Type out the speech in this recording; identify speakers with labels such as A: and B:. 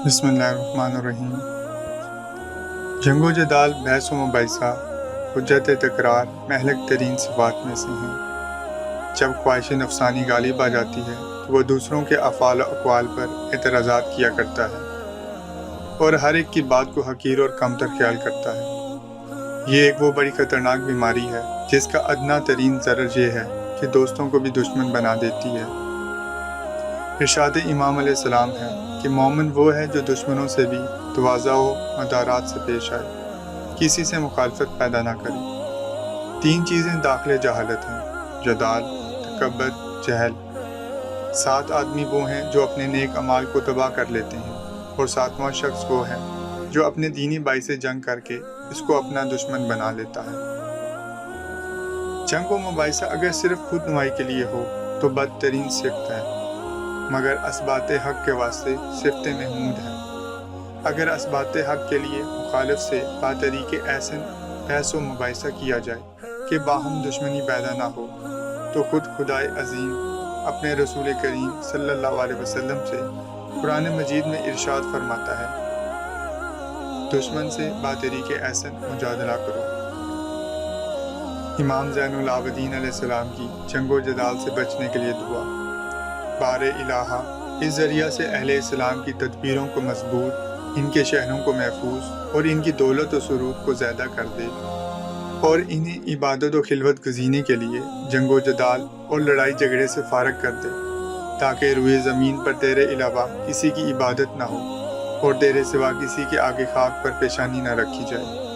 A: بسم اللہ الرحمن الرحیم۔ جنگ و جدال، بحث و مباحثہ، حجت تکرار مہلک ترین صفات میں سے ہیں۔ جب خواہش نفسانی غالب آ جاتی ہے تو وہ دوسروں کے افعال و اقوال پر اعتراضات کیا کرتا ہے اور ہر ایک کی بات کو حقیر اور کمتر خیال کرتا ہے۔ یہ ایک وہ بڑی خطرناک بیماری ہے جس کا ادنیٰ ترین ضرر یہ ہے کہ دوستوں کو بھی دشمن بنا دیتی ہے۔ ارشاد امام علیہ السلام ہے کہ مومن وہ ہے جو دشمنوں سے بھی تواضع و مدارات سے پیش آئے، کسی سے مخالفت پیدا نہ کرے۔ 3 چیزیں داخل جہالت ہیں: جدال، تکبر، جہل۔ 7 آدمی وہ ہیں جو اپنے نیک اعمال کو تباہ کر لیتے ہیں، اور 7واں شخص وہ ہے جو اپنے دینی بھائی سے جنگ کر کے اس کو اپنا دشمن بنا لیتا ہے۔ جنگ و مباحثہ اگر صرف خود نمائی کے لیے ہو تو بدترین صفت ہے، مگر اثبات حق کے واسطے صفت محمود ہے۔ اگر اثبات حق کے لیے مخالف سے بطریق احسن بحث و مباحثہ کیا جائے کہ باہم دشمنی پیدا نہ ہو، تو خود خدائے عظیم اپنے رسول کریم صلی اللہ علیہ وسلم سے قرآن مجید میں ارشاد فرماتا ہے: دشمن سے بطریق احسن مجادلہ کرو۔ امام زین العابدین علیہ السلام کی جنگ و جدال سے بچنے کے لیے دعا: بار الہٰ، اس ذریعہ سے اہل اسلام کی تدبیروں کو مضبوط، ان کے شہروں کو محفوظ اور ان کی دولت و سرود کو زیادہ کر دے، اور انہیں عبادت و خلوت گزینے کے لیے جنگ و جدال اور لڑائی جھگڑے سے فارغ کر دے، تاکہ روئے زمین پر تیرے علاوہ کسی کی عبادت نہ ہو اور تیرے سوا کسی کے آگے خاک پر پیشانی نہ رکھی جائے۔